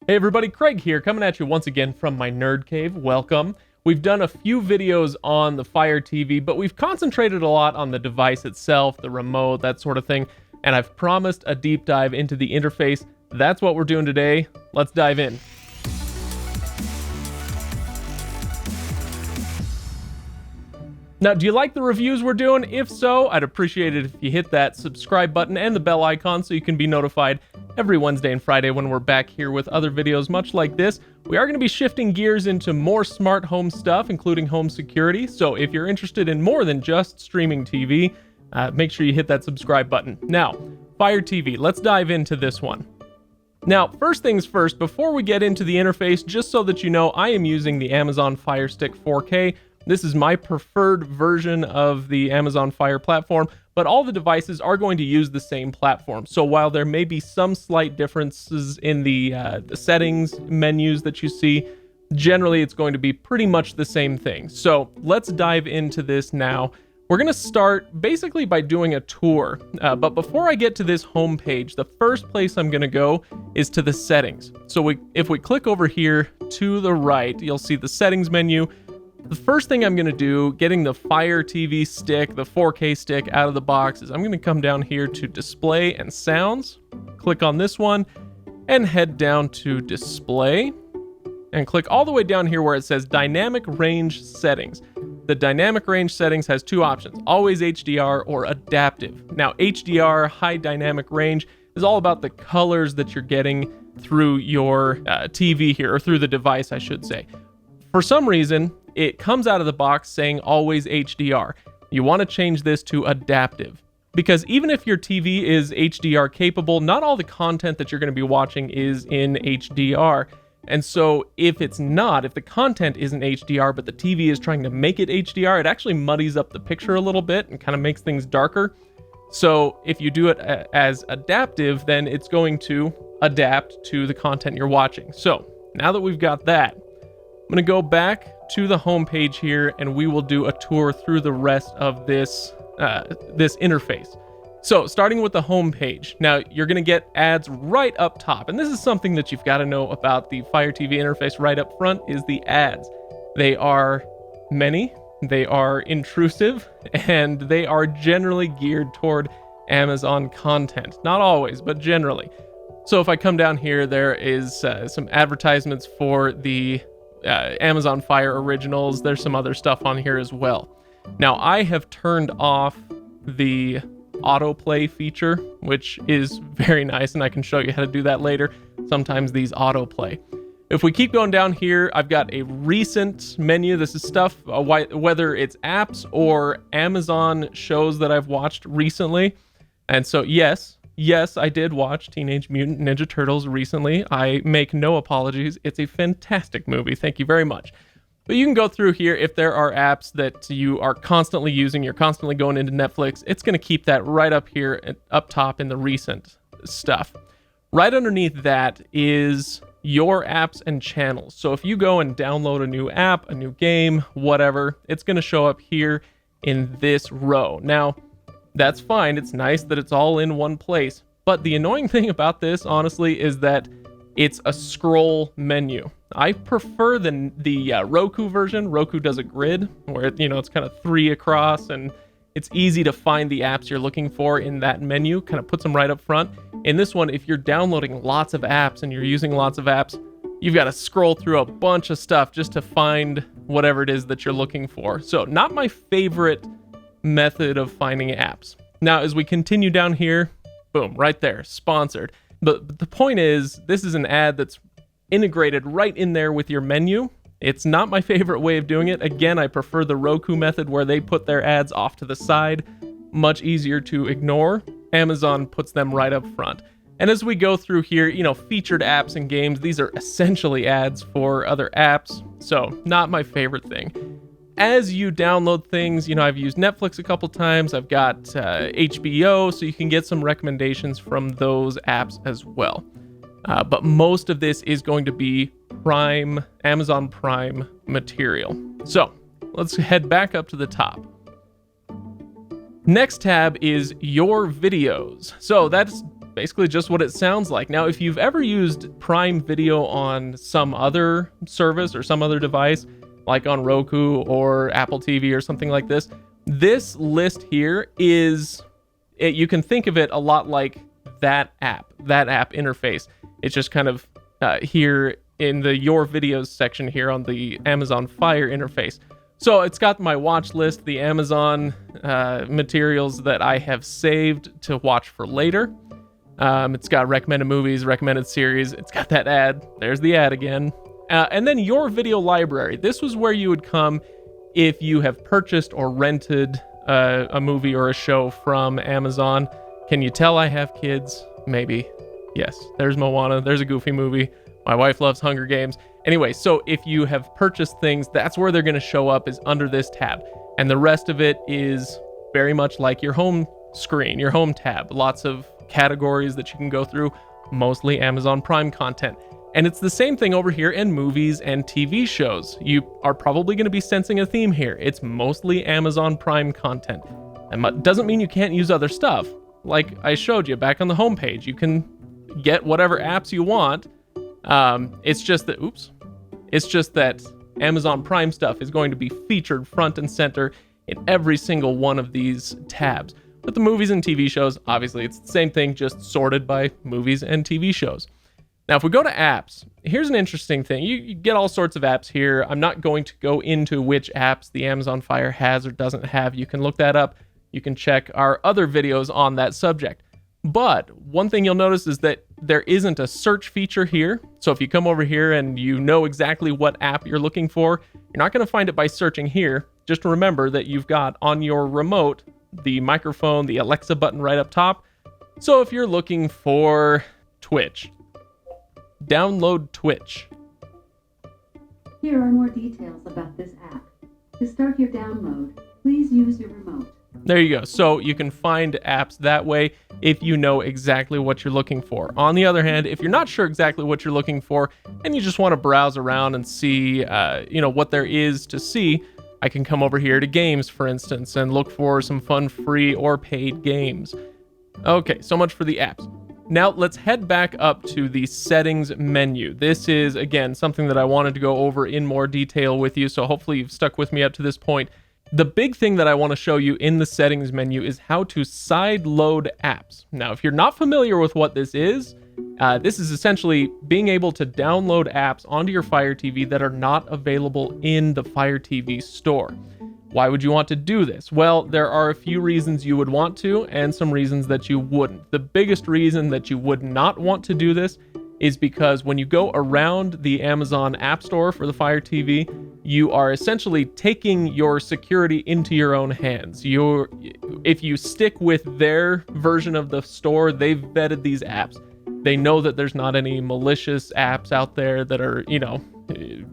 Hey everybody, Craig here, coming at you once again from my nerd cave. Welcome. We've done a few videos on the Fire TV, but we've concentrated a lot on the device itself, the remote, that sort of thing, and I've promised a deep dive into the interface. That's what we're doing today. Let's dive in. Now, do you like the reviews we're doing? If so, I'd appreciate it if you hit that subscribe button and the bell icon so you can be notified every Wednesday and Friday when we're back here with other videos much like this. We are going to be shifting gears into more smart home stuff, including home security. So if you're interested in more than just streaming TV, make sure you hit that subscribe button. Now, Fire TV, let's dive into this one. Now, first things first, before we get into the interface, just so that you know, I am using the Amazon Fire Stick 4K. This is my preferred version of the Amazon Fire platform, but all the devices are going to use the same platform. So while there may be some slight differences in the settings menus that you see, generally it's going to be pretty much the same thing. So let's dive into this now. We're going to start basically by doing a tour, but before I get to this home page, the first place I'm going to go is to the settings. So if we click over here to the right, you'll see the settings menu. The first thing I'm going to do, getting the Fire TV stick, the 4K stick out of the box, is I'm going to come down here to Display and Sounds, click on this one, and head down to Display, and click all the way down here where it says Dynamic Range Settings. The Dynamic Range Settings has two options, always HDR or Adaptive. Now, HDR, High Dynamic Range, is all about the colors that you're getting through your TV here, or through the device, I should say. For some reason, it comes out of the box saying always HDR. You want to change this to adaptive, because even if your TV is HDR capable, not all the content that you're going to be watching is in HDR. And so if the content isn't HDR, but the TV is trying to make it HDR, it actually muddies up the picture a little bit and kind of makes things darker. So if you do it as adaptive, then it's going to adapt to the content you're watching. So now that we've got that, I'm going to go back to the home page here, and we will do a tour through the rest of this interface. So starting with the home page, now you're going to get ads right up top, and this is something that you've got to know about the Fire TV interface right up front is the ads. They are many, they are intrusive, and they are generally geared toward Amazon content. Not always, but generally. So if I come down here, there is some advertisements for the Amazon Fire Originals. There's some other stuff on here as well. Now, I have turned off the autoplay feature, which is very nice, and I can show you how to do that later. Sometimes these autoplay. If we keep going down here, I've got a recent menu. This is stuff, whether it's apps or Amazon shows that I've watched recently. And so, yes, I did watch Teenage Mutant Ninja Turtles recently. I make no apologies. It's a fantastic movie. Thank you very much. But you can go through here if there are apps that you are constantly using, you're constantly going into Netflix, it's going to keep that right up here, up top in the recent stuff. Right underneath that is your apps and channels. So if you go and download a new app, a new game, whatever, it's going to show up here in this row. Now, that's fine. It's nice that it's all in one place. But the annoying thing about this, honestly, is that it's a scroll menu. I prefer the Roku version. Roku does a grid where it's kind of 3 across, and it's easy to find the apps you're looking for in that menu. Kind of puts them right up front. In this one, if you're downloading lots of apps and you're using lots of apps, you've got to scroll through a bunch of stuff just to find whatever it is that you're looking for. So not my favorite method of finding apps. Now, as we continue down here, boom, right there, sponsored. But the point is, this is an ad that's integrated right in there with your menu. It's not my favorite way of doing it. Again, I prefer the Roku method where they put their ads off to the side. Much easier to ignore. Amazon puts them right up front. And as we go through here, featured apps and games, these are essentially ads for other apps. So not my favorite thing. As you download things, I've used Netflix a couple times. I've got HBO, so you can get some recommendations from those apps as well. But most of this is going to be Amazon Prime material. So let's head back up to the top. Next tab is your videos. So that's basically just what it sounds like. Now, if you've ever used Prime Video on some other service or some other device, like on Roku or Apple TV or something like this, this list here you can think of it a lot like that app interface. It's just kind of here in the Your Videos section here on the Amazon Fire interface. So it's got my watch list, the Amazon materials that I have saved to watch for later. It's got recommended movies, recommended series. It's got that ad. There's the ad again. And then your video library. This was where you would come if you have purchased or rented a movie or a show from Amazon. Can you tell I have kids? Maybe. Yes, there's Moana. There's a Goofy movie. My wife loves Hunger Games. Anyway, so if you have purchased things, that's where they're going to show up, is under this tab. And the rest of it is very much like your home screen, your home tab. Lots of categories that you can go through, mostly Amazon Prime content. And it's the same thing over here in movies and TV shows. You are probably going to be sensing a theme here. It's mostly Amazon Prime content. And doesn't mean you can't use other stuff. Like I showed you back on the homepage, you can get whatever apps you want. It's just that Amazon Prime stuff is going to be featured front and center in every single one of these tabs. But the movies and TV shows, obviously, it's the same thing, just sorted by movies and TV shows. Now, if we go to apps, here's an interesting thing. You get all sorts of apps here. I'm not going to go into which apps the Amazon Fire has or doesn't have. You can look that up. You can check our other videos on that subject. But one thing you'll notice is that there isn't a search feature here. So if you come over here and you know exactly what app you're looking for, you're not going to find it by searching here. Just remember that you've got on your remote the microphone, the Alexa button right up top. So if you're looking for Twitch, download Twitch. Here are more details about this app. To start your download, please use your remote. There you go. So you can find apps that way if you know exactly what you're looking for. On the other hand, if you're not sure exactly what you're looking for and you just want to browse around and see, what there is to see, I can come over here to games, for instance, and look for some fun free or paid games. Okay, so much for the apps. Now let's head back up to the settings menu. This is, again, something that I wanted to go over in more detail with you, so hopefully you've stuck with me up to this point. The big thing that I want to show you in the settings menu is how to sideload apps. Now, if you're not familiar with what this is essentially being able to download apps onto your Fire TV that are not available in the Fire TV store. Why would you want to do this? Well, there are a few reasons you would want to and some reasons that you wouldn't. The biggest reason that you would not want to do this is because when you go around the Amazon App Store for the Fire TV, you are essentially taking your security into your own hands. If you stick with their version of the store, they've vetted these apps. They know that there's not any malicious apps out there that are,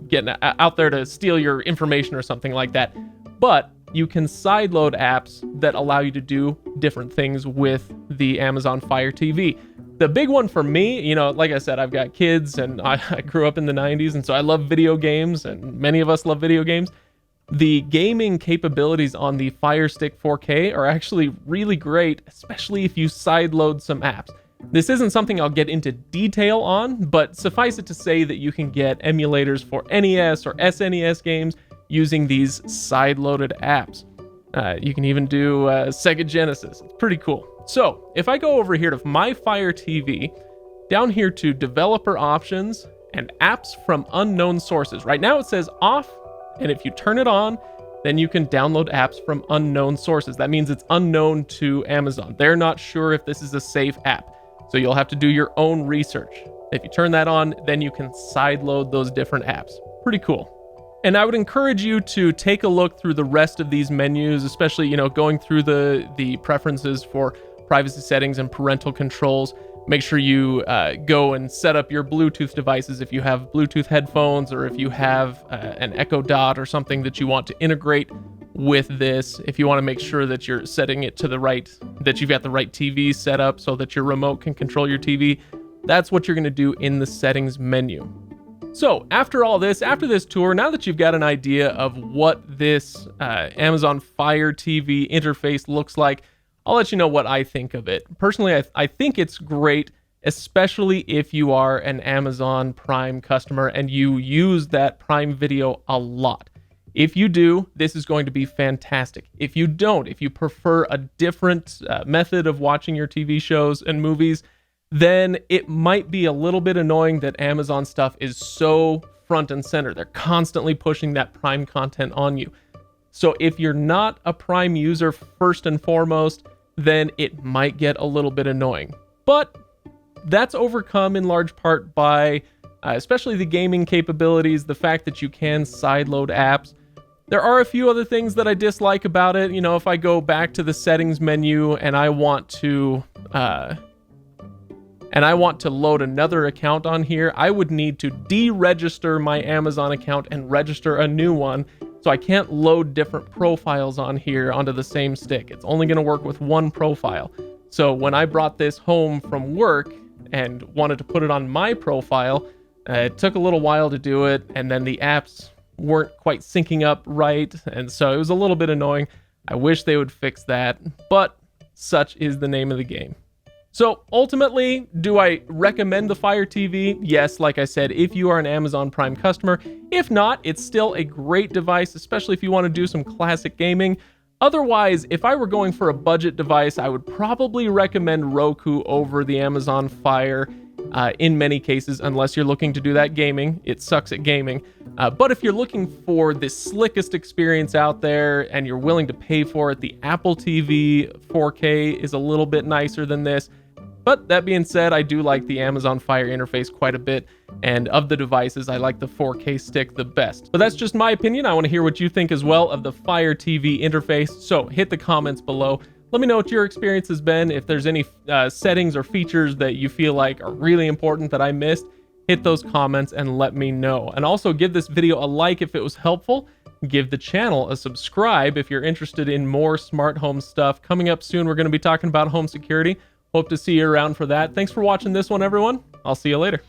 getting out there to steal your information or something like that. But you can sideload apps that allow you to do different things with the Amazon Fire TV. The big one for me, like I said, I've got kids and I grew up in the 90s, and so I love video games, and many of us love video games. The gaming capabilities on the Fire Stick 4K are actually really great, especially if you sideload some apps. This isn't something I'll get into detail on, but suffice it to say that you can get emulators for NES or SNES games using these sideloaded apps. You can even do Sega Genesis. It's pretty cool. So if I go over here to My Fire TV, down here to Developer Options and Apps from Unknown Sources. Right now it says off, and if you turn it on, then you can download apps from unknown sources. That means it's unknown to Amazon. They're not sure if this is a safe app, so you'll have to do your own research. If you turn that on, then you can sideload those different apps. Pretty cool. And I would encourage you to take a look through the rest of these menus, especially, going through the preferences for privacy settings and parental controls. Make sure you go and set up your Bluetooth devices if you have Bluetooth headphones, or if you have an Echo Dot or something that you want to integrate with this. If you want to make sure that you're setting it to the right, that you've got the right TV set up so that your remote can control your TV, that's what you're going to do in the settings menu. So after this tour, now that you've got an idea of what this Amazon Fire TV interface looks like, I'll let you know what I think of it. Personally, I think it's great, especially if you are an Amazon Prime customer and you use that Prime Video a lot. If you do, this is going to be fantastic. If you don't, if you prefer a different method of watching your TV shows and movies, then it might be a little bit annoying that Amazon stuff is so front and center. They're constantly pushing that Prime content on you. So if you're not a Prime user first and foremost, then it might get a little bit annoying. But that's overcome in large part by especially the gaming capabilities, the fact that you can sideload apps. There are a few other things that I dislike about it. You know, if I go back to the settings menu and I want to load another account on here, I would need to deregister my Amazon account and register a new one. So I can't load different profiles on here onto the same stick. It's only going to work with one profile. So when I brought this home from work and wanted to put it on my profile, it took a little while to do it, and then the apps weren't quite syncing up right, and so it was a little bit annoying. I wish they would fix that, but such is the name of the game. So ultimately, do I recommend the Fire TV? Yes, like I said, if you are an Amazon Prime customer. If not, it's still a great device, especially if you want to do some classic gaming. Otherwise, if I were going for a budget device, I would probably recommend Roku over the Amazon Fire in many cases, unless you're looking to do that gaming. It sucks at gaming. But if you're looking for the slickest experience out there and you're willing to pay for it, the Apple TV 4K is a little bit nicer than this. But that being said, I do like the Amazon Fire interface quite a bit, and of the devices, I like the 4K stick the best. But that's just my opinion. I want to hear what you think as well of the Fire TV interface, so hit the comments below. Let me know what your experience has been. If there's any settings or features that you feel like are really important that I missed, hit those comments and let me know. And also give this video a like if it was helpful. Give the channel a subscribe if you're interested in more smart home stuff. Coming up soon, we're going to be talking about home security. Hope to see you around for that. Thanks for watching this one, everyone. I'll see you later.